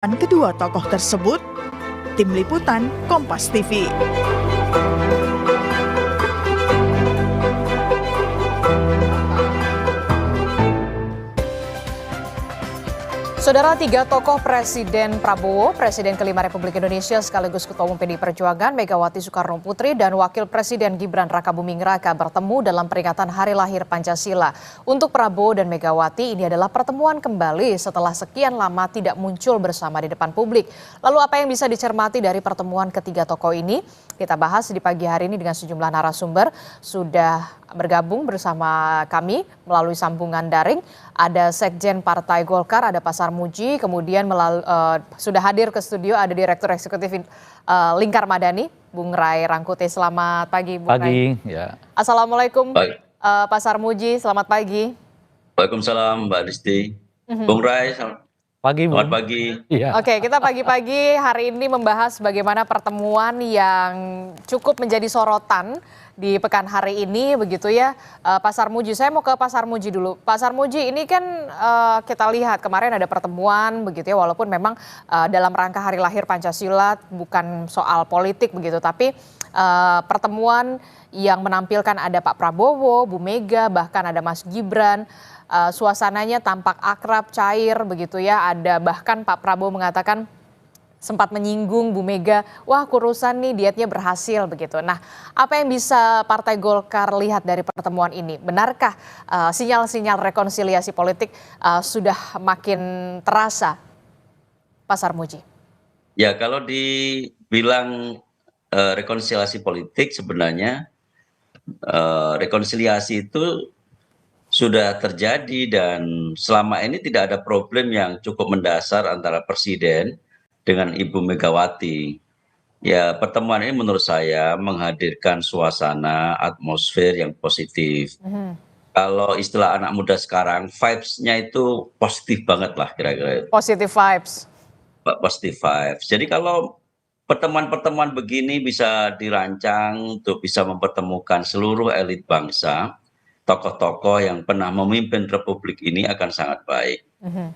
kedua tokoh tersebut. Tim Liputan Kompas TV. Saudara, 3 tokoh Presiden Prabowo, Presiden kelima Republik Indonesia sekaligus Ketua Umum PDI Perjuangan Megawati Soekarno Putri dan Wakil Presiden Gibran Rakabuming Raka bertemu dalam peringatan Hari Lahir Pancasila. Untuk Prabowo dan Megawati, ini adalah pertemuan kembali setelah sekian lama tidak muncul bersama di depan publik. Lalu apa yang bisa dicermati dari pertemuan ketiga tokoh ini? Kita bahas di pagi hari ini dengan sejumlah narasumber. Sudah bergabung bersama kami melalui sambungan daring. Ada Sekjen Partai Golkar, ada Pak Sarmuji, kemudian sudah hadir ke studio ada Direktur Eksekutif Lingkar Madani, Bung Ray Rangkuti. Selamat pagi, Bung Ray. Ya. Assalamualaikum, Pak Sarmuji, selamat pagi. Waalaikumsalam, Mbak Disti. Bung Ray, selamat pagi. Ya. Oke, kita pagi-pagi hari ini membahas bagaimana pertemuan yang cukup menjadi sorotan di pekan hari ini, begitu ya, Pak Sarmuji. Saya mau ke Pak Sarmuji dulu. Pak Sarmuji, ini kan kita lihat kemarin ada pertemuan, begitu ya, walaupun memang dalam rangka Hari Lahir Pancasila, bukan soal politik begitu, tapi pertemuan yang menampilkan ada Pak Prabowo, Bu Mega, bahkan ada Mas Gibran. Suasananya tampak akrab, cair, begitu ya. Ada bahkan Pak Prabowo mengatakan sempat menyinggung Bu Mega, wah kurusan nih dietnya berhasil begitu. Nah, apa yang bisa Partai Golkar lihat dari pertemuan ini? Benarkah sinyal-sinyal rekonsiliasi politik sudah makin terasa, Pak Sarmuji? Ya, kalau dibilang rekonsiliasi politik, sebenarnya rekonsiliasi itu sudah terjadi dan selama ini tidak ada problem yang cukup mendasar antara Presiden dengan Ibu Megawati. Ya, pertemuan ini menurut saya menghadirkan suasana atmosfer yang positif. Kalau istilah anak muda sekarang, vibes-nya itu positif banget lah kira-kira. Positive vibes. Positive vibes. Jadi kalau pertemuan-pertemuan begini bisa dirancang untuk bisa mempertemukan seluruh elit bangsa, tokoh-tokoh yang pernah memimpin Republik ini akan sangat baik.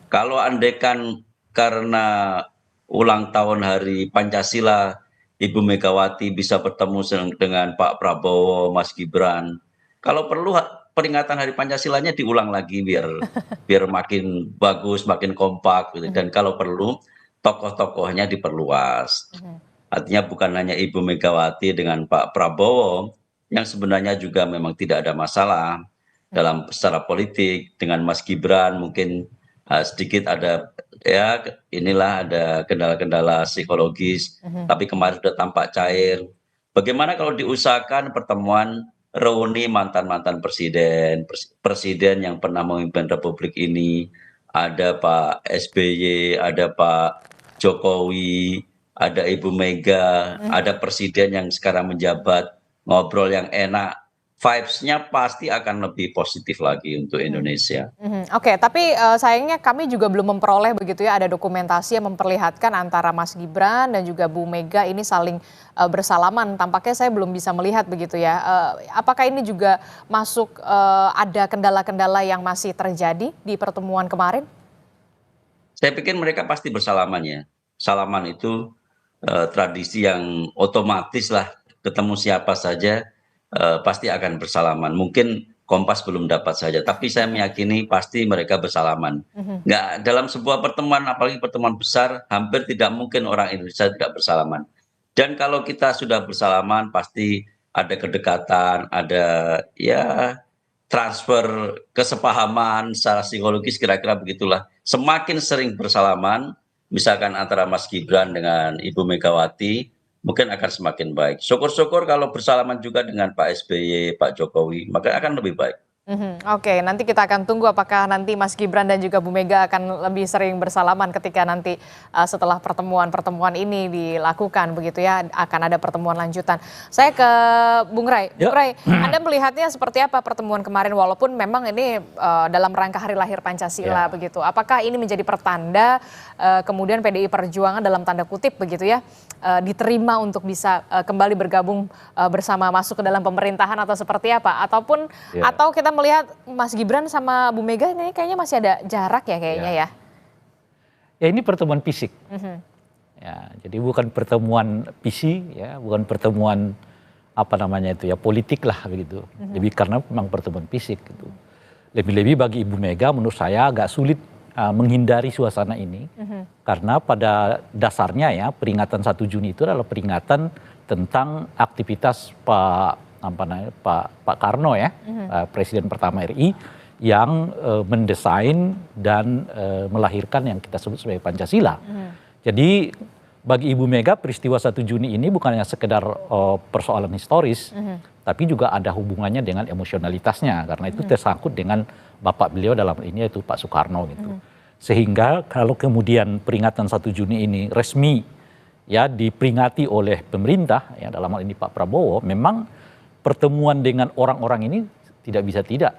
Kalau andaikan karena ulang tahun Hari Pancasila, Ibu Megawati bisa bertemu dengan Pak Prabowo, Mas Gibran. Kalau perlu peringatan Hari Pancasilanya diulang lagi biar makin bagus, makin kompak gitu. Dan kalau perlu tokoh-tokohnya diperluas. Artinya bukan hanya Ibu Megawati dengan Pak Prabowo yang sebenarnya juga memang tidak ada masalah dalam secara politik, dengan Mas Gibran mungkin sedikit ada ya inilah ada kendala-kendala psikologis, tapi kemarin sudah tampak cair. Bagaimana kalau diusahakan pertemuan reuni mantan-mantan presiden yang pernah memimpin Republik ini, ada Pak SBY, ada Pak Jokowi, ada Ibu Mega, ada presiden yang sekarang menjabat, ngobrol yang enak. Vibes-nya pasti akan lebih positif lagi untuk Indonesia. Oke, tapi sayangnya kami juga belum memperoleh begitu ya, ada dokumentasi yang memperlihatkan antara Mas Gibran dan juga Bu Mega ini saling bersalaman. Tampaknya saya belum bisa melihat begitu ya. Apakah ini juga masuk ada kendala-kendala yang masih terjadi di pertemuan kemarin? Saya pikir mereka pasti bersalaman ya. Salaman itu tradisi yang otomatis lah, ketemu siapa saja pasti akan bersalaman. Mungkin Kompas belum dapat saja, tapi saya meyakini pasti mereka bersalaman. Nggak, dalam sebuah pertemuan, apalagi pertemuan besar, hampir tidak mungkin orang Indonesia tidak bersalaman. Dan kalau kita sudah bersalaman, pasti ada kedekatan, ada ya transfer kesepahaman secara psikologis, kira-kira begitulah. Semakin sering bersalaman, misalkan antara Mas Gibran dengan Ibu Megawati, mungkin akan semakin baik. Syukur-syukur kalau bersalaman juga dengan Pak SBY, Pak Jokowi, maka akan lebih baik. Oke, nanti kita akan tunggu apakah nanti Mas Gibran dan juga Bu Mega akan lebih sering bersalaman ketika nanti setelah pertemuan-pertemuan ini dilakukan begitu ya, akan ada pertemuan lanjutan. Saya ke Bung Ray. Bung Ray, Anda melihatnya seperti apa pertemuan kemarin walaupun memang ini dalam rangka Hari Lahir Pancasila begitu. Apakah ini menjadi pertanda kemudian PDI Perjuangan dalam tanda kutip begitu ya diterima untuk bisa kembali bergabung bersama masuk ke dalam pemerintahan atau seperti apa? Ataupun atau kita melihat Mas Gibran sama Bu Mega ini kayaknya masih ada jarak ya kayaknya ya. Ya ini pertemuan fisik. Mhm. Ya, jadi bukan pertemuan PC, ya, bukan pertemuan apa namanya itu ya politik lah begitu. Lebih karena memang pertemuan fisik gitu. Lebih-lebih bagi Ibu Mega menurut saya agak sulit menghindari suasana ini karena pada dasarnya ya peringatan 1 Juni itu adalah peringatan tentang aktivitas Pak Karno ya, Presiden pertama RI yang mendesain dan melahirkan yang kita sebut sebagai Pancasila. Jadi bagi Ibu Mega peristiwa 1 Juni ini bukan hanya sekedar persoalan historis, tapi juga ada hubungannya dengan emosionalitasnya karena itu tersangkut dengan bapak beliau dalam ini yaitu Pak Soekarno gitu. Sehingga kalau kemudian peringatan 1 Juni ini resmi ya diperingati oleh pemerintah ya dalam hal ini Pak Prabowo, memang pertemuan dengan orang-orang ini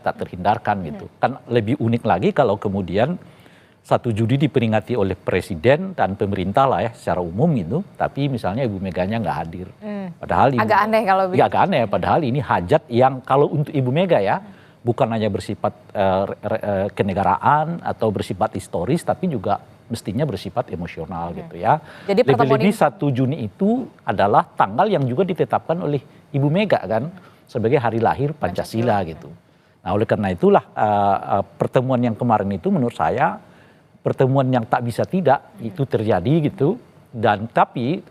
tak terhindarkan gitu. Kan lebih unik lagi kalau kemudian 1 Juni diperingati oleh presiden dan pemerintah lah ya secara umum gitu, tapi misalnya Ibu Meganya nggak hadir. Padahal Agak aneh kalau begitu. Ya agak aneh, padahal ini hajat yang kalau untuk Ibu Mega ya bukan hanya bersifat kenegaraan atau bersifat historis, tapi juga mestinya bersifat emosional gitu ya. Jadi Lebih-lebih 1 Juni itu adalah tanggal yang juga ditetapkan oleh Ibu Mega kan sebagai hari lahir Pancasila gitu. Nah oleh karena itulah pertemuan yang kemarin itu menurut saya pertemuan yang tak bisa tidak itu terjadi gitu, dan tapi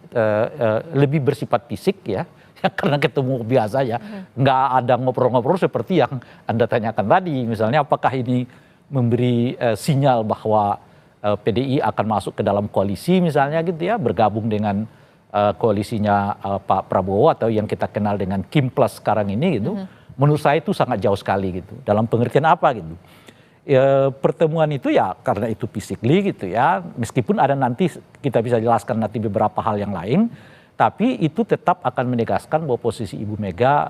lebih bersifat fisik ya karena ketemu biasa ya, nggak ada ngobrol-ngobrol seperti yang Anda tanyakan tadi, misalnya apakah ini memberi sinyal bahwa PDI akan masuk ke dalam koalisi misalnya gitu ya, bergabung dengan koalisinya Pak Prabowo atau yang kita kenal dengan Kim Plus sekarang ini gitu. Menurut saya itu sangat jauh sekali gitu, dalam pengertian apa gitu. Pertemuan itu ya karena itu physically gitu ya, meskipun ada nanti kita bisa jelaskan nanti beberapa hal yang lain, tapi itu tetap akan menegaskan bahwa posisi Ibu Mega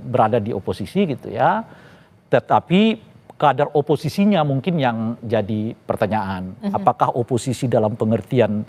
berada di oposisi gitu ya, tetapi kadar oposisinya mungkin yang jadi pertanyaan, apakah oposisi dalam pengertian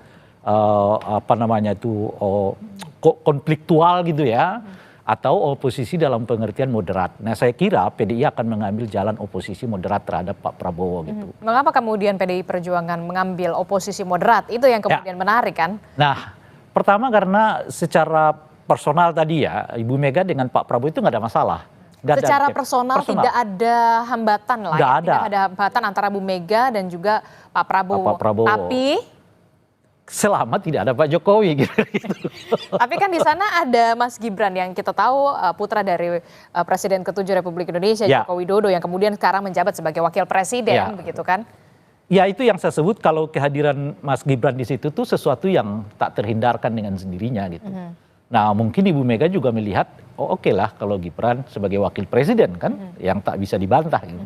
konfliktual gitu ya, atau oposisi dalam pengertian moderat. Nah saya kira PDI akan mengambil jalan oposisi moderat terhadap Pak Prabowo gitu. Mengapa kemudian PDI Perjuangan mengambil oposisi moderat? Itu yang kemudian menarik kan? Nah pertama karena secara personal tadi ya, Ibu Mega dengan Pak Prabowo itu nggak ada masalah. Secara personal tidak ada hambatan lah ya? Tidak ada hambatan antara Bu Mega dan juga Pak Prabowo. Tapi selama tidak ada Pak Jokowi gitu. Tapi kan di sana ada Mas Gibran yang kita tahu putra dari Presiden ke-7 Republik Indonesia Joko Widodo yang kemudian sekarang menjabat sebagai wakil presiden begitu kan? Ya itu yang saya sebut kalau kehadiran Mas Gibran di situ tuh sesuatu yang tak terhindarkan dengan sendirinya gitu. Nah mungkin Ibu Mega juga melihat oke lah kalau Gibran sebagai wakil presiden kan yang tak bisa dibantah gitu.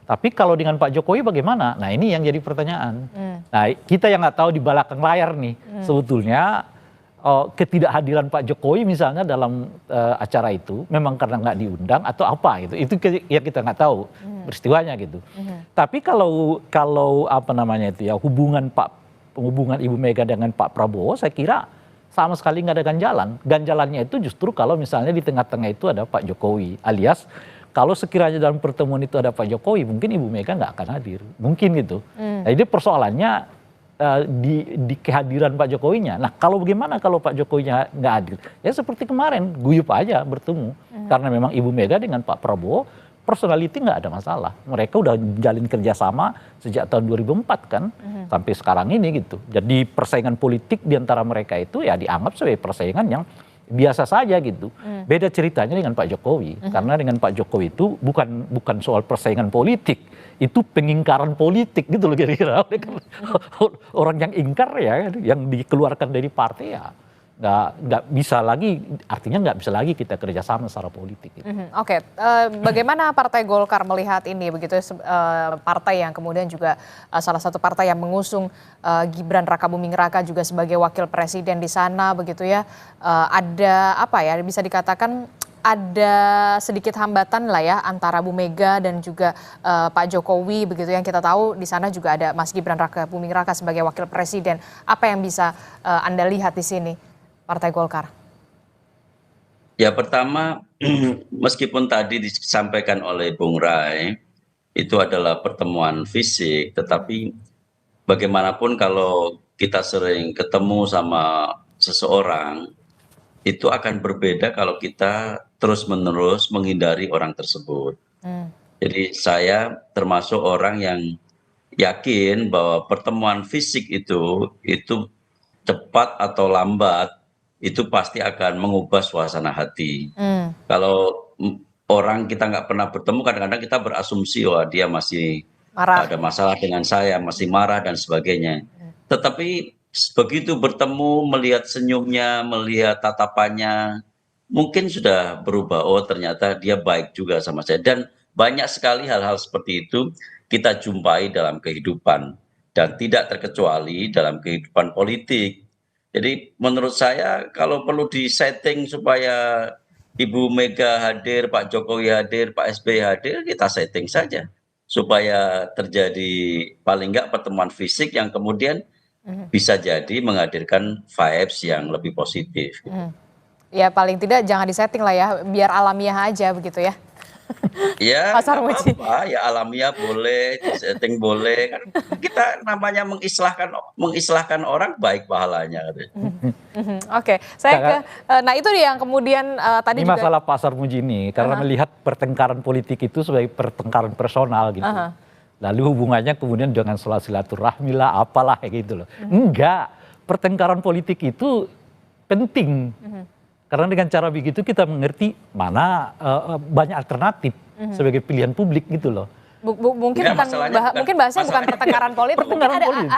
Tapi kalau dengan Pak Jokowi bagaimana? Nah ini yang jadi pertanyaan. Nah kita yang nggak tahu di belakang layar nih sebetulnya ketidakhadiran Pak Jokowi misalnya dalam acara itu memang karena nggak diundang atau apa gitu. Itu yang kita nggak tahu peristiwanya gitu. Tapi kalau apa namanya itu ya hubungan Ibu Mega dengan Pak Prabowo saya kira sama sekali nggak ada ganjalan. Ganjalannya itu justru kalau misalnya di tengah-tengah itu ada Pak Jokowi alias kalau sekiranya dalam pertemuan itu ada Pak Jokowi, mungkin Ibu Mega nggak akan hadir, mungkin gitu. Nah, jadi persoalannya di kehadiran Pak Jokowinya. Nah, kalau bagaimana kalau Pak Jokowinya nggak hadir? Ya seperti kemarin, guyup aja bertemu. Karena memang Ibu Mega dengan Pak Prabowo, personality nggak ada masalah. Mereka udah jalin kerjasama sejak tahun 2004 kan, sampai sekarang ini gitu. Jadi persaingan politik di antara mereka itu ya dianggap sebagai persaingan yang biasa saja gitu. Beda ceritanya dengan Pak Jokowi. Karena dengan Pak Jokowi itu bukan soal persaingan politik, itu pengingkaran politik gitu loh kira-kira. Orang yang ingkar ya, yang dikeluarkan dari partai ya nggak bisa lagi, artinya nggak bisa lagi kita kerjasama secara politik. Gitu. Oke, bagaimana Partai Golkar melihat ini begitu partai yang kemudian juga salah satu partai yang mengusung Gibran Rakabuming Raka juga sebagai wakil presiden di sana begitu ya, ada apa ya bisa dikatakan ada sedikit hambatan lah ya antara Bu Mega dan juga Pak Jokowi begitu yang kita tahu di sana juga ada Mas Gibran Rakabuming Raka sebagai wakil presiden. Apa yang bisa Anda lihat di sini? Partai Golkar. Ya pertama meskipun tadi disampaikan oleh Bung Rai itu adalah pertemuan fisik, tetapi bagaimanapun kalau kita sering ketemu sama seseorang, itu akan berbeda kalau kita terus-menerus menghindari orang tersebut. Hmm. Jadi saya termasuk orang yang yakin bahwa pertemuan fisik itu cepat atau lambat itu pasti akan mengubah suasana hati. Hmm. Kalau orang kita nggak pernah bertemu, kadang-kadang kita berasumsi, wah dia masih Marah. ada masalah dengan saya, masih marah dan sebagainya. Tetapi begitu bertemu, melihat senyumnya, melihat tatapannya, mungkin sudah berubah. Oh ternyata dia baik juga sama saya. Dan banyak sekali hal-hal seperti itu kita jumpai dalam kehidupan. Dan tidak terkecuali dalam kehidupan politik. Jadi menurut saya kalau perlu disetting supaya Ibu Mega hadir, Pak Jokowi hadir, Pak SBY hadir, kita setting saja. Supaya terjadi paling nggak pertemuan fisik yang kemudian bisa jadi menghadirkan vibes yang lebih positif. Ya paling tidak jangan disetting lah ya, biar alamiah aja begitu ya. Ya, Pak nggak Sarmuji. apa-apa, ya alamiah boleh, setting boleh. Kan kita namanya mengislahkan orang baik pahalanya. Oke, saya ke, nah itu dia yang kemudian tadi Ini juga. masalah Pak Sarmuji ini, karena melihat pertengkaran politik itu sebagai pertengkaran personal gitu. Lalu hubungannya kemudian dengan silaturahmi lah, apalah kayak gitu loh. Enggak, pertengkaran politik itu penting. Karena dengan cara begitu kita mengerti mana banyak alternatif sebagai pilihan publik gitu loh. Mungkin Enggak, bukan masalahnya mungkin bahasnya bukan masalahnya pertengkaran politik, mungkin Pertengkaran ada politik.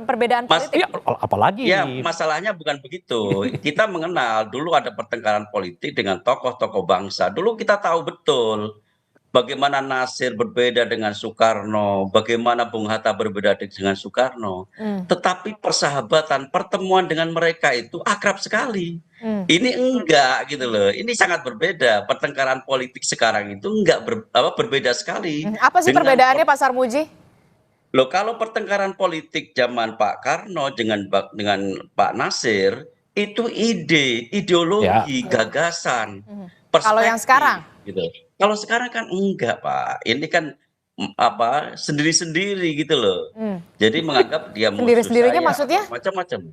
perbedaan politik. Ya, apalagi. Ya, masalahnya bukan begitu. Kita mengenal dulu ada pertengkaran politik dengan tokoh-tokoh bangsa. Dulu kita tahu betul bagaimana Nasir berbeda dengan Soekarno, bagaimana Bung Hatta berbeda dengan Soekarno. Tetapi persahabatan, pertemuan dengan mereka itu akrab sekali. Ini enggak gitu loh. Ini sangat berbeda. Pertengkaran politik sekarang itu enggak berbeda sekali. Apa sih dengan perbedaannya Pak Sarmuji? Loh kalau pertengkaran politik zaman Pak Karno dengan Pak Nasir itu ideologi, gagasan, Kalau yang perspektif, sekarang? gitu. Kalau sekarang kan enggak, Pak. Ini kan sendiri-sendiri gitu loh. Jadi menganggap dia musuh Sendiri-sendirinya saya, maksudnya? macam-macam.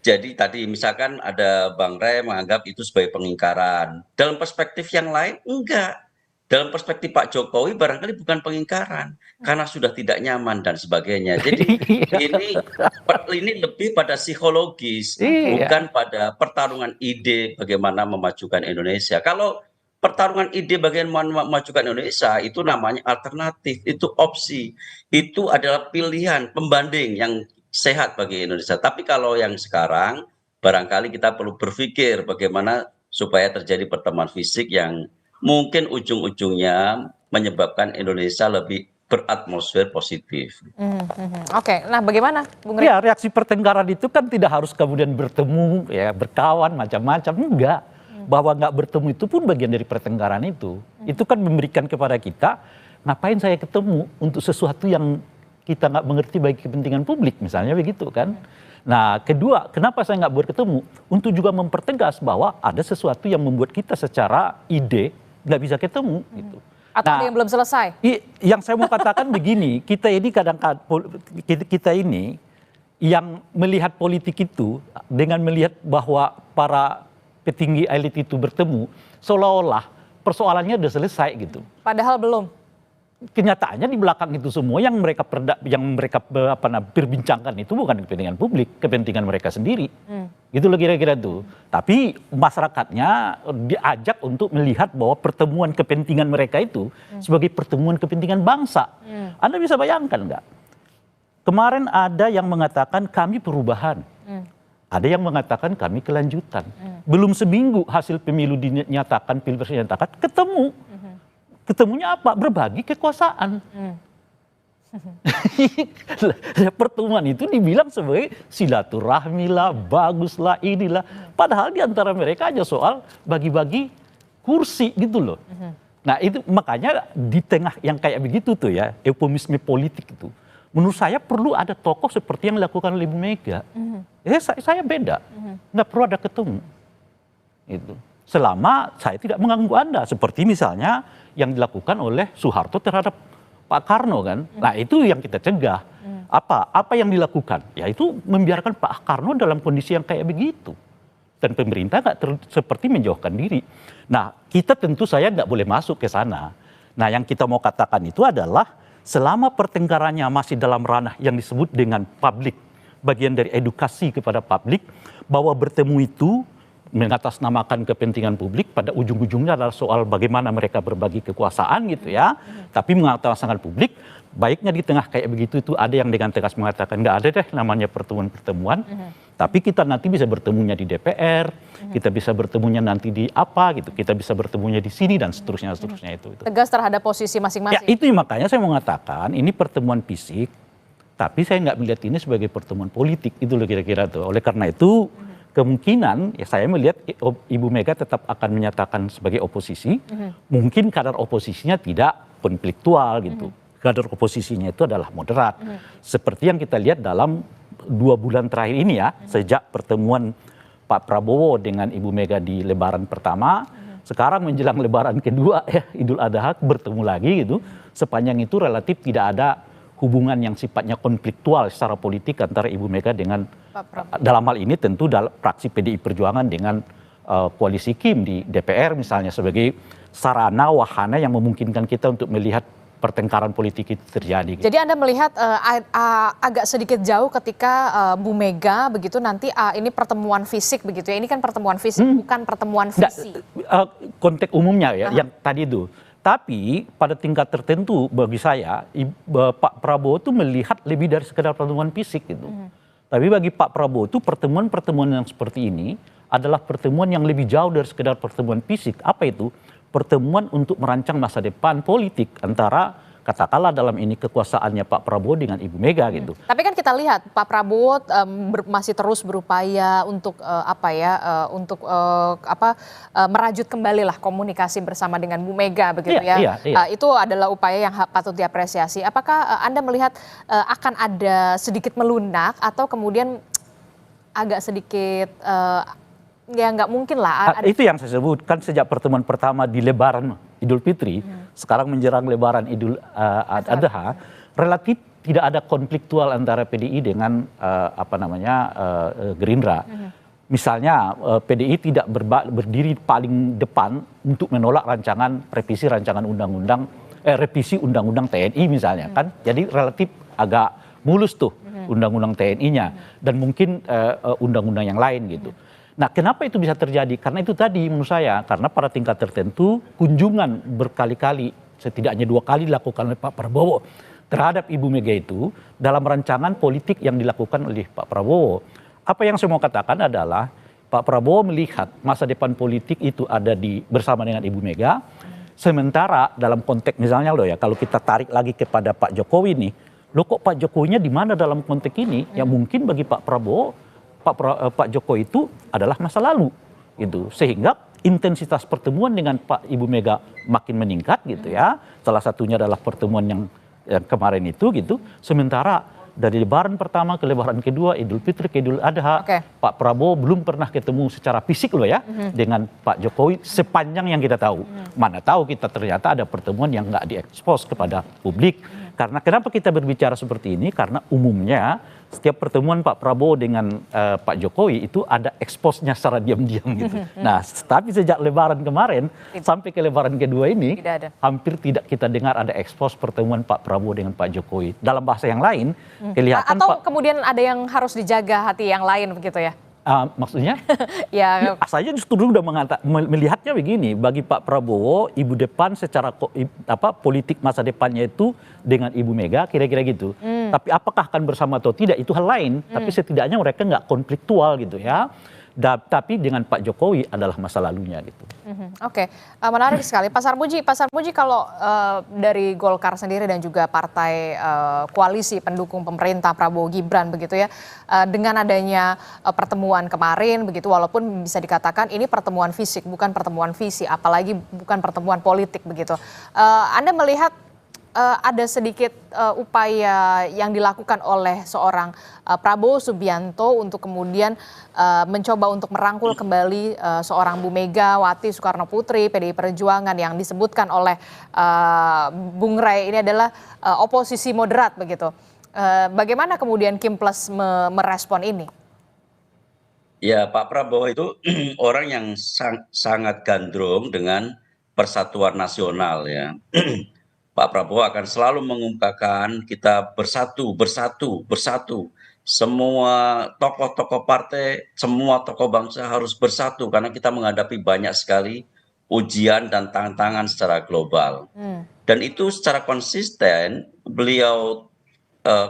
Jadi tadi misalkan ada Bang Rey menganggap itu sebagai pengingkaran. Dalam perspektif yang lain enggak. Dalam perspektif Pak Jokowi barangkali bukan pengingkaran karena sudah tidak nyaman dan sebagainya. Jadi ini lebih pada psikologis, Iya. bukan pada pertarungan ide bagaimana memajukan Indonesia. Kalau pertarungan ide bagaimana memajukan Indonesia itu namanya alternatif, itu opsi, itu adalah pilihan pembanding yang sehat bagi Indonesia. Tapi kalau yang sekarang barangkali kita perlu berpikir bagaimana supaya terjadi pertemuan fisik yang mungkin ujung-ujungnya menyebabkan Indonesia lebih beratmosfer positif. Oke, nah bagaimana Bung Rey? Ya, reaksi pertengkaran itu kan tidak harus kemudian bertemu, ya berkawan macam-macam, enggak. Bahwa nggak bertemu itu pun bagian dari pertengkaran itu. Itu kan memberikan kepada kita, ngapain saya ketemu untuk sesuatu yang kita nggak mengerti bagi kepentingan publik, misalnya begitu kan. Nah, kedua, kenapa saya nggak bertemu? Untuk juga mempertegas bahwa ada sesuatu yang membuat kita secara ide nggak bisa ketemu. Gitu. Atau ada yang belum selesai? Yang saya mau katakan begini, kita ini kadang-kadang kita ini yang melihat politik itu dengan melihat bahwa para petinggi elit itu bertemu, seolah-olah persoalannya udah selesai gitu. Padahal belum. Kenyataannya di belakang itu semua yang mereka perbincangkan itu bukan kepentingan publik, kepentingan mereka sendiri. Gitu loh kira-kira tuh. Tapi masyarakatnya diajak untuk melihat bahwa pertemuan kepentingan mereka itu sebagai pertemuan kepentingan bangsa. Anda bisa bayangkan nggak? Kemarin ada yang mengatakan kami perubahan. Ada yang mengatakan kami kelanjutan. Belum seminggu hasil pemilu dinyatakan, pilpres dinyatakan, ketemu. Ketemunya apa? Berbagi kekuasaan. Pertemuan itu dibilang sebagai silaturahmi lah, bagus lah, inilah. Padahal di antara mereka aja soal bagi-bagi kursi gitu loh. Nah itu makanya di tengah yang kayak begitu tuh ya, eufemisme politik itu. Menurut saya perlu ada tokoh seperti yang dilakukan oleh Ibu Mega. Saya beda, nggak perlu ada ketemu. Itu. Selama saya tidak mengganggu Anda, seperti misalnya yang dilakukan oleh Soeharto terhadap Pak Karno kan. Nah itu yang kita cegah. Apa yang dilakukan? Yaitu membiarkan Pak Karno dalam kondisi yang kayak begitu. Dan pemerintah seperti menjauhkan diri. Nah, kita tentu saya nggak boleh masuk ke sana. Nah, yang kita mau katakan itu adalah selama pertengkarannya masih dalam ranah yang disebut dengan publik, bagian dari edukasi kepada publik, bahwa bertemu itu mengatasnamakan kepentingan publik, pada ujung-ujungnya adalah soal bagaimana mereka berbagi kekuasaan gitu ya. Tapi mengatasnamakan publik, baiknya di tengah kayak begitu itu ada yang dengan tegas mengatakan nggak ada deh namanya pertemuan-pertemuan. Tapi kita nanti bisa bertemunya di DPR, kita bisa bertemunya nanti di apa gitu, kita bisa bertemunya di sini dan seterusnya itu. Tegas terhadap posisi Ya masing-masing. itu makanya saya mau mengatakan ini pertemuan fisik, tapi saya nggak melihat ini sebagai pertemuan politik itu loh kira-kira tuh. Oleh karena itu kemungkinan ya saya melihat Ibu Mega tetap akan menyatakan sebagai oposisi, mungkin kadar oposisinya tidak konfliktual gitu. Kadar oposisinya itu adalah moderat. Seperti yang kita lihat dalam 2 bulan terakhir ini ya, sejak pertemuan Pak Prabowo dengan Ibu Mega di Lebaran pertama, sekarang menjelang Lebaran kedua ya, Idul Adha bertemu lagi gitu. Sepanjang itu relatif tidak ada hubungan yang sifatnya konfliktual secara politik antara Ibu Mega dengan dalam hal ini tentu dalam fraksi PDI Perjuangan dengan koalisi Kim di DPR misalnya sebagai sarana wahana yang memungkinkan kita untuk melihat pertengkaran politik itu terjadi. Gitu. Jadi Anda melihat agak sedikit jauh ketika Bu Mega begitu nanti ini pertemuan fisik begitu ya. Ini kan pertemuan fisik bukan pertemuan visi. Konteks umumnya ya yang tadi itu. Tapi pada tingkat tertentu bagi saya Pak Prabowo itu melihat lebih dari sekedar pertemuan fisik gitu. Tapi bagi Pak Prabowo itu pertemuan-pertemuan yang seperti ini adalah pertemuan yang lebih jauh dari sekedar pertemuan fisik. Apa itu? Pertemuan untuk merancang masa depan politik antara katakanlah dalam ini kekuasaannya Pak Prabowo dengan Ibu Mega gitu. Tapi kan kita lihat Pak Prabowo masih terus berupaya untuk merajut kembali lah komunikasi bersama dengan Bu Mega begitu ya. Itu adalah upaya yang patut diapresiasi. Apakah Anda melihat akan ada sedikit melunak atau kemudian agak sedikit ya nggak mungkin lah. Itu yang saya sebutkan sejak pertemuan pertama di Lebaran Idul Fitri, sekarang menjelang Lebaran Idul Adha, relatif tidak ada konfliktual antara PDI dengan Gerindra. Misalnya PDI tidak berdiri paling depan untuk menolak revisi undang-undang TNI misalnya kan, jadi relatif agak mulus tuh undang-undang TNI-nya dan mungkin undang-undang yang lain gitu. Nah, kenapa itu bisa terjadi? Karena itu tadi menurut saya, karena pada tingkat tertentu kunjungan berkali-kali, setidaknya 2 kali dilakukan oleh Pak Prabowo terhadap Ibu Mega itu dalam rancangan politik yang dilakukan oleh Pak Prabowo. Apa yang saya mau katakan adalah Pak Prabowo melihat masa depan politik itu ada bersama dengan Ibu Mega, sementara dalam konteks misalnya kalau kita tarik lagi kepada Pak Jokowi nih, kok Pak Jokowinya di mana dalam konteks ini? Ya mungkin bagi Pak Prabowo Pak Jokowi itu adalah masa lalu gitu, sehingga intensitas pertemuan dengan Pak Ibu Mega makin meningkat gitu ya. Salah satunya adalah pertemuan yang kemarin itu gitu. Sementara dari Lebaran pertama ke Lebaran kedua, Idul Fitri ke Idul Adha, Pak Prabowo belum pernah ketemu secara fisik loh ya dengan Pak Jokowi sepanjang yang kita tahu. Mana tahu kita ternyata ada pertemuan yang nggak diekspos kepada publik. Karena kenapa kita berbicara seperti ini? Karena umumnya setiap pertemuan Pak Prabowo dengan Pak Jokowi itu ada eksposnya secara diam-diam gitu. Nah, tapi sejak Lebaran kemarin sampai ke Lebaran kedua ini hampir tidak kita dengar ada ekspos pertemuan Pak Prabowo dengan Pak Jokowi. Dalam bahasa yang lain, kelihatan atau kemudian ada yang harus dijaga hati yang lain begitu ya? Maksudnya? Ya, saya justru udah melihatnya begini, bagi Pak Prabowo, ibu depan secara politik masa depannya itu dengan Ibu Mega, kira-kira gitu. Tapi apakah akan bersama atau tidak, itu hal lain. Tapi setidaknya mereka nggak konfliktual gitu ya. Tapi dengan Pak Jokowi adalah masa lalunya gitu. Oke, menarik sekali. Pak Sarmuji kalau dari Golkar sendiri dan juga partai koalisi pendukung pemerintah Prabowo Gibran begitu ya, dengan adanya pertemuan kemarin begitu, walaupun bisa dikatakan ini pertemuan fisik bukan pertemuan visi, apalagi bukan pertemuan politik begitu. Anda melihat ada sedikit upaya yang dilakukan oleh seorang Prabowo Subianto untuk kemudian mencoba untuk merangkul kembali seorang Bu Megawati Soekarno Putri PDI Perjuangan yang disebutkan oleh Bung Rey ini adalah oposisi moderat begitu. Bagaimana kemudian Kim Plus merespon ini? Ya, Pak Prabowo itu orang yang sangat gandrung dengan persatuan nasional ya. Pak Prabowo akan selalu mengungkapkan kita bersatu, bersatu, bersatu. Semua tokoh-tokoh partai, semua tokoh bangsa harus bersatu karena kita menghadapi banyak sekali ujian dan tantangan secara global. Dan itu secara konsisten beliau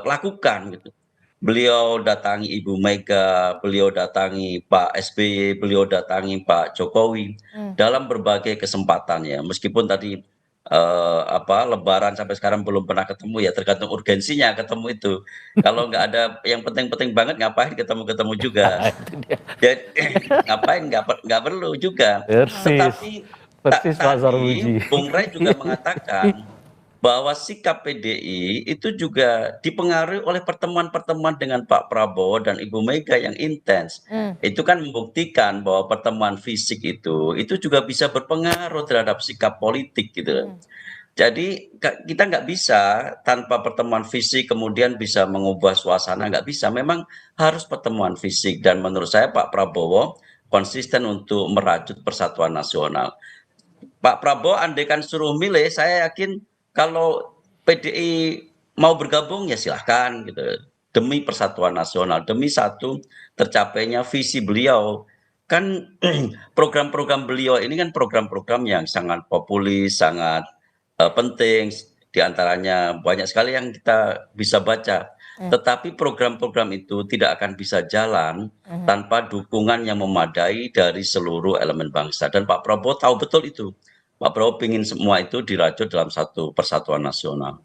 lakukan gitu. Beliau datangi Ibu Mega, beliau datangi Pak SBY, beliau datangi Pak Jokowi dalam berbagai kesempatan ya. Meskipun tadi Lebaran sampai sekarang belum pernah ketemu ya, tergantung urgensinya ketemu itu. Kalau nggak ada yang penting-penting banget ngapain ketemu-ketemu juga. Itu dia. Jadi ngapain nggak perlu juga. Persis, Tetapi persis Pak Sarmuji. Bung Ray juga mengatakan bahwa sikap PDI itu juga dipengaruhi oleh pertemuan-pertemuan dengan Pak Prabowo dan Ibu Mega yang intens. Itu kan membuktikan bahwa pertemuan fisik itu juga bisa berpengaruh terhadap sikap politik gitu. Jadi kita nggak bisa tanpa pertemuan fisik kemudian bisa mengubah suasana, nggak bisa. Memang harus pertemuan fisik dan menurut saya Pak Prabowo konsisten untuk merajut persatuan nasional. Pak Prabowo andaikan suruh milih, saya yakin kalau PDI mau bergabung ya silahkan gitu. Demi persatuan nasional, demi satu tercapainya visi beliau. Kan program-program beliau ini kan program-program yang sangat populis, sangat penting. Di antaranya banyak sekali yang kita bisa baca. Tetapi program-program itu tidak akan bisa jalan tanpa dukungan yang memadai dari seluruh elemen bangsa. Dan Pak Prabowo tahu betul itu. Pak Prabowo ingin semua itu dirajut dalam satu persatuan nasional.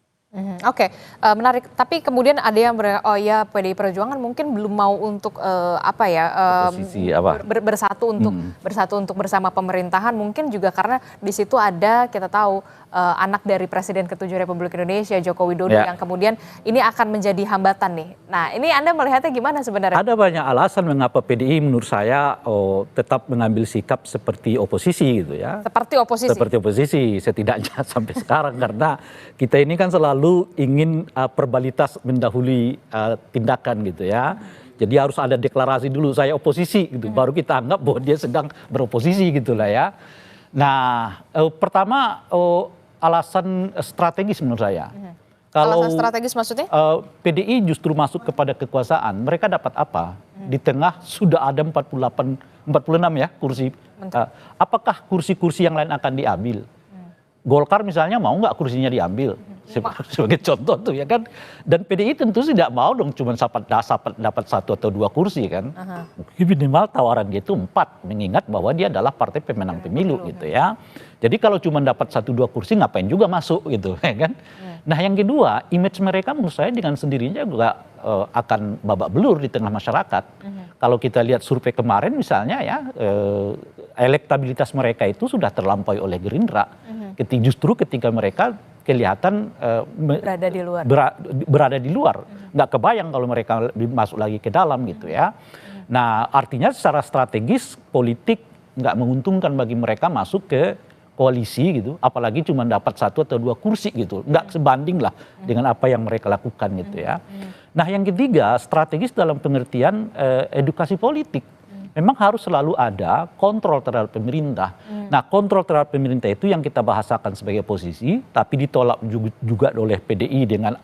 Oke, menarik. Tapi kemudian ada yang oh ya PDI Perjuangan mungkin belum mau untuk Oposisi apa? bersatu untuk bersama pemerintahan. Mungkin juga karena di situ ada kita tahu anak dari Presiden ke-7 Republik Indonesia Joko Widodo yang kemudian ini akan menjadi hambatan nih. Nah ini Anda melihatnya gimana sebenarnya? Ada banyak alasan mengapa PDI menurut saya tetap mengambil sikap seperti oposisi gitu ya. Seperti oposisi? Seperti oposisi setidaknya sampai sekarang karena kita ini kan selalu ingin verbalitas mendahului tindakan gitu ya. Jadi harus ada deklarasi dulu saya oposisi gitu, baru kita anggap bahwa dia sedang beroposisi gitu lah ya. Nah pertama alasan strategis menurut saya. Kalau alasan strategis maksudnya? PDI justru masuk kepada kekuasaan, mereka dapat apa? Di tengah sudah ada 46 ya kursi. Apakah kursi-kursi yang lain akan diambil? Golkar misalnya mau nggak kursinya diambil? Sebagai contoh tuh ya kan. Dan PDI tentu tidak mau dong cuma dapat 1 atau 2 kursi kan. Minimal tawaran dia itu 4, mengingat bahwa dia adalah partai pemenang pemilu gitu ya. Jadi kalau cuma dapat 1-2 kursi ngapain juga masuk gitu ya kan. Nah yang kedua, image mereka menurut saya dengan sendirinya juga akan babak belur di tengah masyarakat. Kalau kita lihat survei kemarin misalnya ya, elektabilitas mereka itu sudah terlampaui oleh Gerindra. Justru ketika mereka kelihatan berada di luar. Nggak kebayang kalau mereka masuk lagi ke dalam gitu ya. Nah artinya secara strategis politik nggak menguntungkan bagi mereka masuk ke koalisi gitu, apalagi cuma dapat 1 atau 2 kursi gitu, nggak sebanding lah dengan apa yang mereka lakukan gitu ya. Nah yang ketiga, strategis dalam pengertian edukasi politik. Memang harus selalu ada kontrol terhadap pemerintah. Nah kontrol terhadap pemerintah itu yang kita bahasakan sebagai oposisi, tapi ditolak juga oleh PDI dengan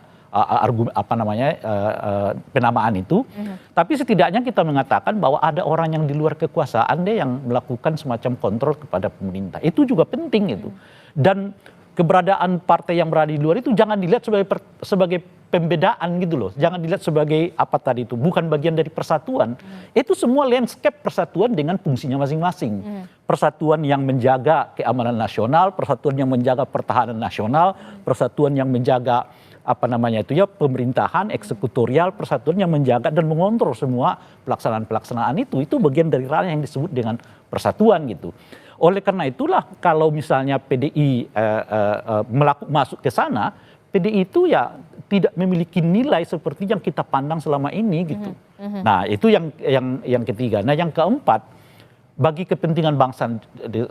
penamaan itu. Tapi setidaknya kita mengatakan bahwa ada orang yang di luar kekuasaan deh yang melakukan semacam kontrol kepada pemerintah. Itu juga penting itu. Dan keberadaan partai yang berada di luar itu jangan dilihat sebagai pembedaan gitu loh. Jangan dilihat sebagai apa tadi itu, bukan bagian dari persatuan. Itu semua landscape persatuan dengan fungsinya masing-masing. Persatuan yang menjaga keamanan nasional, persatuan yang menjaga pertahanan nasional, persatuan yang menjaga pemerintahan, eksekutorial, persatuan yang menjaga dan mengontrol semua pelaksanaan-pelaksanaan itu bagian dari ranah yang disebut dengan persatuan gitu. Oleh karena itulah kalau misalnya PDI masuk ke sana, PDI itu ya tidak memiliki nilai seperti yang kita pandang selama ini gitu. Nah itu yang ketiga. Nah yang keempat, bagi kepentingan bangsa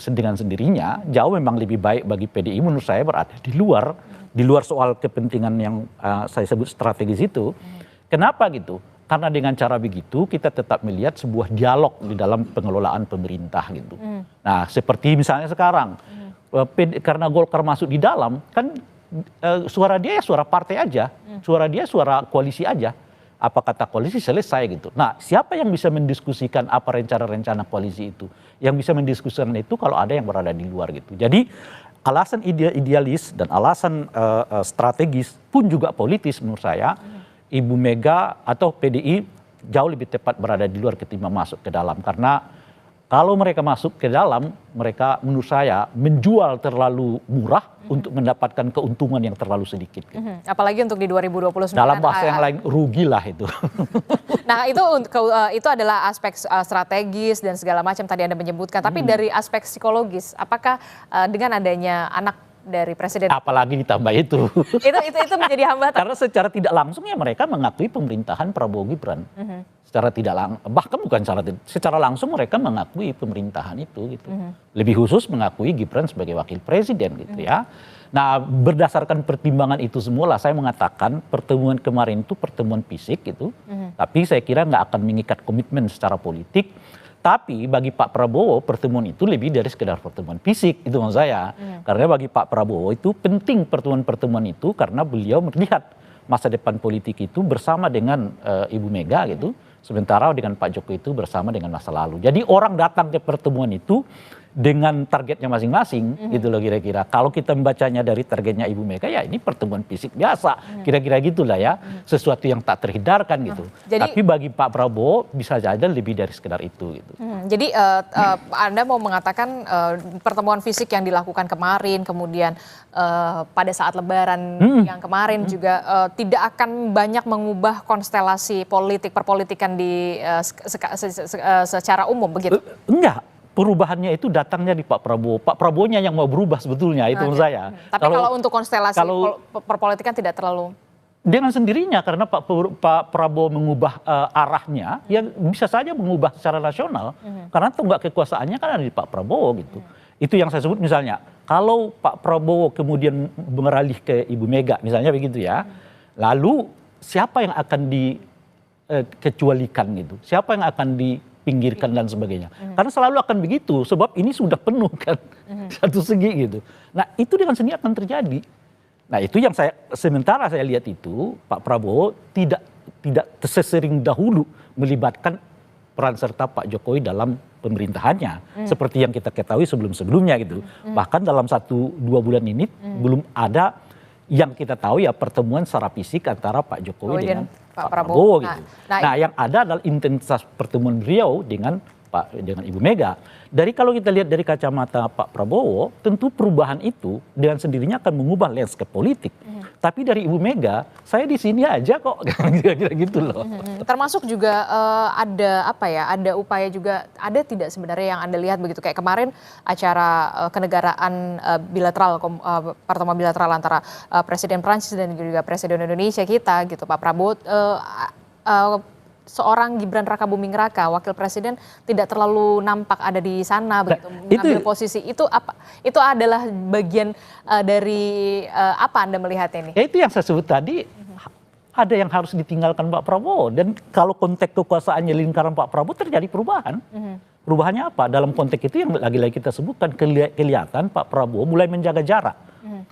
dengan sendirinya, jauh memang lebih baik bagi PDI menurut saya berada di luar Di luar soal kepentingan yang saya sebut strategis itu. Kenapa gitu? Karena dengan cara begitu kita tetap melihat sebuah dialog di dalam pengelolaan pemerintah gitu. Nah, seperti misalnya sekarang karena Golkar masuk di dalam kan suara dia ya suara partai aja, suara dia suara koalisi aja. Apa kata koalisi selesai gitu. Nah, siapa yang bisa mendiskusikan apa rencana-rencana koalisi itu? Yang bisa mendiskusikan itu kalau ada yang berada di luar gitu. Jadi alasan idealis dan alasan strategis pun juga politis menurut saya. Ibu Mega atau PDI jauh lebih tepat berada di luar ketimbang masuk ke dalam. Karena kalau mereka masuk ke dalam, mereka menurut saya menjual terlalu murah untuk mendapatkan keuntungan yang terlalu sedikit. Apalagi untuk di 2029. Dalam bahasa yang lain, rugilah itu. Nah itu adalah aspek strategis dan segala macam tadi Anda menyebutkan. Tapi dari aspek psikologis, apakah dengan adanya anak dari presiden, apalagi ditambah itu itu menjadi hambatan? Karena secara tidak langsung ya mereka mengakui pemerintahan Prabowo Gibran. Secara tidak langsung, bahkan bukan secara langsung mereka mengakui pemerintahan itu gitu. Lebih khusus mengakui Gibran sebagai wakil presiden gitu ya. Nah, berdasarkan pertimbangan itu semua lah saya mengatakan pertemuan kemarin itu pertemuan fisik gitu. Tapi saya kira nggak akan mengikat komitmen secara politik. Tapi bagi Pak Prabowo pertemuan itu lebih dari sekedar pertemuan fisik, itu maksud saya. Karena bagi Pak Prabowo itu penting pertemuan-pertemuan itu karena beliau melihat masa depan politik itu bersama dengan Ibu Mega gitu. Sementara dengan Pak Jokowi itu bersama dengan masa lalu. Jadi orang datang ke pertemuan itu dengan targetnya masing-masing gitu loh kira-kira. Kalau kita membacanya dari targetnya Ibu Mega ya ini pertemuan fisik biasa. Kira-kira gitulah ya. Sesuatu yang tak terhindarkan gitu. Jadi, tapi bagi Pak Prabowo bisa saja lebih dari sekedar itu gitu. Jadi Anda mau mengatakan pertemuan fisik yang dilakukan kemarin kemudian pada saat Lebaran yang kemarin juga tidak akan banyak mengubah konstelasi politik perpolitikan di secara umum begitu? Enggak. Perubahannya itu datangnya di Pak Prabowo. Pak Prabowo-nya yang mau berubah sebetulnya, itu menurut saya. Tapi kalau untuk konstelasi perpolitikan tidak terlalu? Dengan sendirinya karena Pak Prabowo mengubah arahnya, ya bisa saja mengubah secara nasional. Karena tonggak kekuasaannya kan ada di Pak Prabowo gitu. Itu yang saya sebut misalnya, kalau Pak Prabowo kemudian beralih ke Ibu Mega, misalnya begitu ya. Lalu siapa yang akan dikecualikan gitu? Siapa yang akan pinggirkan dan sebagainya. Karena selalu akan begitu, sebab ini sudah penuh kan, satu segi gitu. Nah itu dengan sendiri akan terjadi. Nah itu yang sementara saya lihat itu, Pak Prabowo tidak sesering dahulu melibatkan peran serta Pak Jokowi dalam pemerintahannya. Seperti yang kita ketahui sebelum-sebelumnya gitu. Bahkan dalam 1-2 bulan ini belum ada yang kita tahu ya pertemuan secara fisik antara Pak Jokowi dengan Pak Prabowo gitu. Nah, yang ada adalah intensitas pertemuan beliau dengan Ibu Mega. Kalau kita lihat dari kacamata Pak Prabowo, tentu perubahan itu dengan sendirinya akan mengubah landscape politik. Tapi dari Ibu Mega, saya di sini aja kok, kira-kira gitu loh. Termasuk juga ada upaya juga, ada tidak sebenarnya yang Anda lihat begitu kayak kemarin acara kenegaraan bilateral, pertemuan bilateral antara Presiden Prancis dan juga Presiden Indonesia kita gitu, Pak Prabowo. Seorang Gibran Rakabuming Raka, wakil presiden tidak terlalu nampak ada di sana begitu mengambil posisi itu apa? Itu adalah bagian dari apa Anda melihat ini? Ya itu yang saya sebut tadi, ada yang harus ditinggalkan Pak Prabowo dan kalau konteks kekuasaannya lingkaran Pak Prabowo terjadi perubahan. Perubahannya apa? Dalam konteks itu yang lagi-lagi kita sebutkan kelihatan Pak Prabowo mulai menjaga jarak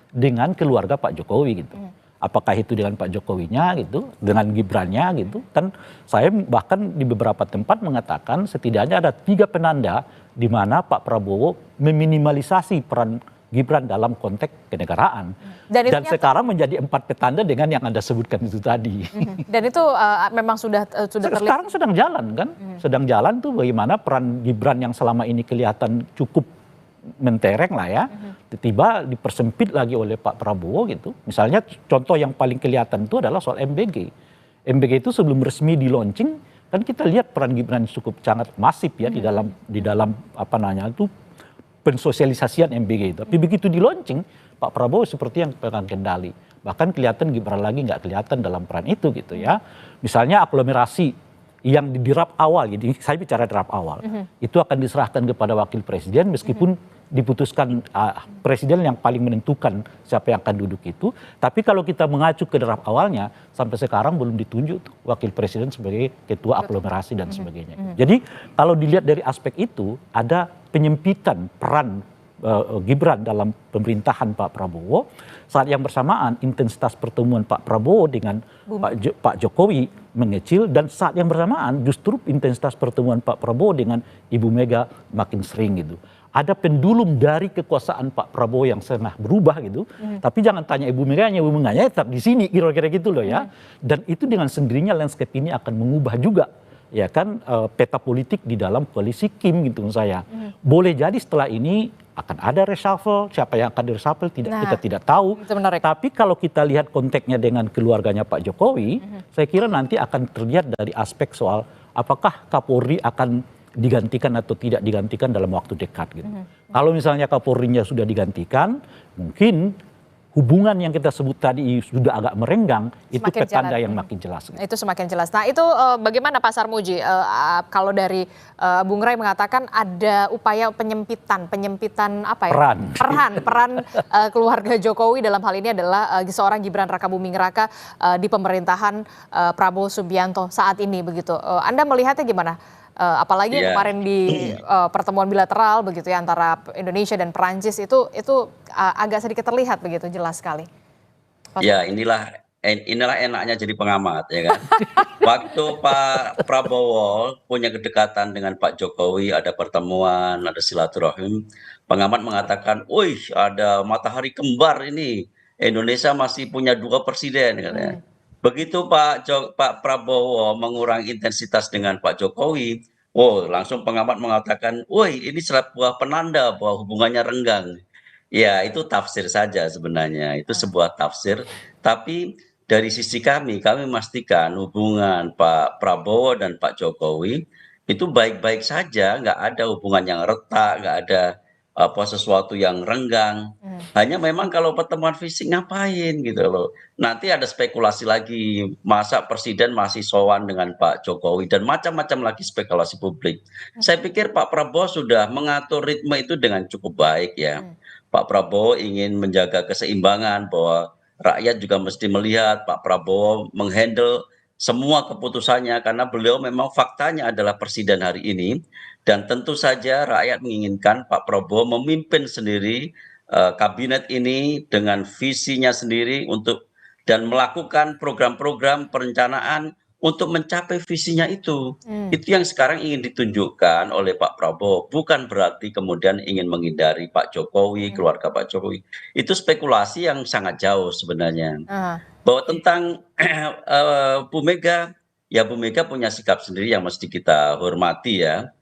dengan keluarga Pak Jokowi gitu. Apakah itu dengan Pak Jokowinya gitu, dengan Gibrannya gitu. Kan saya bahkan di beberapa tempat mengatakan setidaknya ada 3 penanda di mana Pak Prabowo meminimalisasi peran Gibran dalam konteks kenegaraan. Dan sekarang menjadi 4 petanda dengan yang Anda sebutkan itu tadi. Dan itu memang sudah terlihat. Sekarang sedang jalan kan. Sedang jalan tuh bagaimana peran Gibran yang selama ini kelihatan cukup mentereng lah ya, tiba-tiba dipersempit lagi oleh Pak Prabowo gitu. Misalnya contoh yang paling kelihatan itu adalah soal MBG. MBG itu sebelum resmi di launching kan kita lihat peran Gibran cukup sangat masif ya di dalam apa namanya itu pensosialisasian MBG itu. Tapi begitu di launching Pak Prabowo seperti yang pegang kendali. Bahkan kelihatan Gibran lagi nggak kelihatan dalam peran itu gitu ya. Misalnya aglomerasi yang di draft awal, jadi saya bicara draft awal, itu akan diserahkan kepada wakil presiden meskipun diputuskan presiden yang paling menentukan siapa yang akan duduk itu. Tapi kalau kita mengacu ke draft awalnya, sampai sekarang belum ditunjuk tuh wakil presiden sebagai ketua aglomerasi dan sebagainya. Jadi kalau dilihat dari aspek itu, ada penyempitan peran Gibran dalam pemerintahan Pak Prabowo. Saat yang bersamaan intensitas pertemuan Pak Prabowo dengan Pak Jokowi mengecil, dan saat yang bersamaan justru intensitas pertemuan Pak Prabowo dengan Ibu Mega makin sering gitu. Ada pendulum dari kekuasaan Pak Prabowo yang setengah berubah gitu. Tapi jangan tanya Ibu Meganya tetap di sini kira-kira gitu loh ya. Dan itu dengan sendirinya landscape ini akan mengubah juga ya kan peta politik di dalam koalisi Kim gitu menurut saya. Boleh jadi setelah ini akan ada reshuffle, siapa yang akan di-reshuffle kita tidak tahu. Tapi kalau kita lihat konteksnya dengan keluarganya Pak Jokowi, saya kira nanti akan terlihat dari aspek soal apakah Kapolri akan digantikan atau tidak digantikan dalam waktu dekat gitu. Kalau misalnya Kapolrinya sudah digantikan, mungkin hubungan yang kita sebut tadi sudah agak merenggang, itu petanda yang makin jelas. Gitu. Itu semakin jelas. Nah itu bagaimana Pak Sarmuji? Kalau dari Bung Ray mengatakan ada upaya penyempitan apa ya? Peran keluarga Jokowi dalam hal ini adalah seorang Gibran Rakabuming Raka di pemerintahan Prabowo Subianto saat ini begitu. Anda melihatnya gimana? Apalagi yang kemarin di pertemuan bilateral begitu ya antara Indonesia dan Perancis itu agak sedikit terlihat begitu jelas sekali. Ya inilah enaknya jadi pengamat ya kan. Waktu Pak Prabowo punya kedekatan dengan Pak Jokowi, ada pertemuan, ada silaturahim, pengamat mengatakan, "Wih, ada matahari kembar ini. Indonesia masih punya 2 presiden," katanya. Begitu Pak Prabowo mengurangi intensitas dengan Pak Jokowi, langsung pengamat mengatakan, woi ini sebuah penanda bahwa hubungannya renggang. Ya itu tafsir saja sebenarnya, itu sebuah tafsir. Tapi dari sisi kami memastikan hubungan Pak Prabowo dan Pak Jokowi itu baik-baik saja, nggak ada hubungan yang retak, nggak ada sesuatu yang renggang. Hanya memang kalau pertemuan fisik ngapain gitu loh. Nanti ada spekulasi lagi, masa presiden masih sowan dengan Pak Jokowi dan macam-macam lagi spekulasi publik. Saya pikir Pak Prabowo sudah mengatur ritme itu dengan cukup baik ya. Pak Prabowo ingin menjaga keseimbangan bahwa rakyat juga mesti melihat Pak Prabowo menghandle semua keputusannya karena beliau memang faktanya adalah presiden hari ini. Dan tentu saja rakyat menginginkan Pak Prabowo memimpin sendiri kabinet ini dengan visinya sendiri dan melakukan program-program perencanaan untuk mencapai visinya itu. Itu yang sekarang ingin ditunjukkan oleh Pak Prabowo. Bukan berarti kemudian ingin menghindari Pak Jokowi, keluarga Pak Jokowi. Itu spekulasi yang sangat jauh sebenarnya. Bahwa tentang Bu Mega, ya Bu Mega punya sikap sendiri yang mesti kita hormati ya.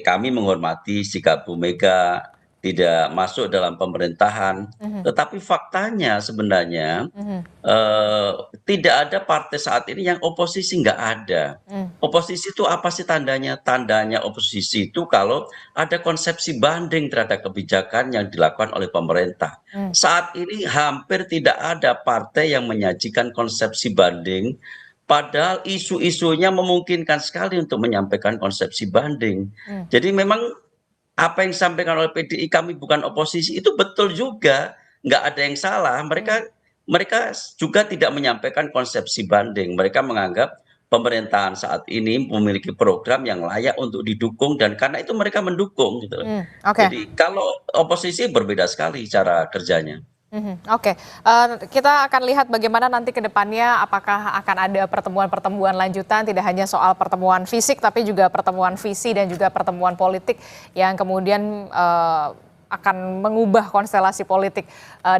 Kami menghormati sikap Bu Mega tidak masuk dalam pemerintahan, tetapi faktanya sebenarnya tidak ada partai saat ini yang oposisi, nggak ada. Oposisi itu apa sih tandanya? Tandanya oposisi itu kalau ada konsepsi banding terhadap kebijakan yang dilakukan oleh pemerintah. Saat ini hampir tidak ada partai yang menyajikan konsepsi banding. Padahal isu-isunya memungkinkan sekali untuk menyampaikan konsepsi banding. Jadi memang apa yang disampaikan oleh PDI kami bukan oposisi itu betul juga, nggak ada yang salah. Mereka juga tidak menyampaikan konsepsi banding. Mereka menganggap pemerintahan saat ini memiliki program yang layak untuk didukung dan karena itu mereka mendukung gitu. Jadi kalau oposisi berbeda sekali cara kerjanya. Kita akan lihat bagaimana nanti ke depannya apakah akan ada pertemuan-pertemuan lanjutan, tidak hanya soal pertemuan fisik tapi juga pertemuan visi dan juga pertemuan politik yang kemudian akan mengubah konstelasi politik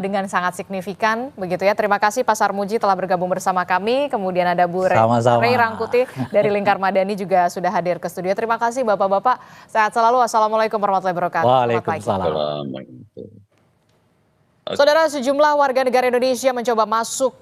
dengan sangat signifikan begitu ya. Terima kasih Pak Sarmuji telah bergabung bersama kami. Kemudian ada Bu Ray Rangkuti dari Lingkar Madani juga sudah hadir ke studio. Terima kasih Bapak-bapak. Sehat selalu. Assalamualaikum warahmatullahi wabarakatuh. Waalaikumsalam. Saudara, sejumlah warga negara Indonesia mencoba masuk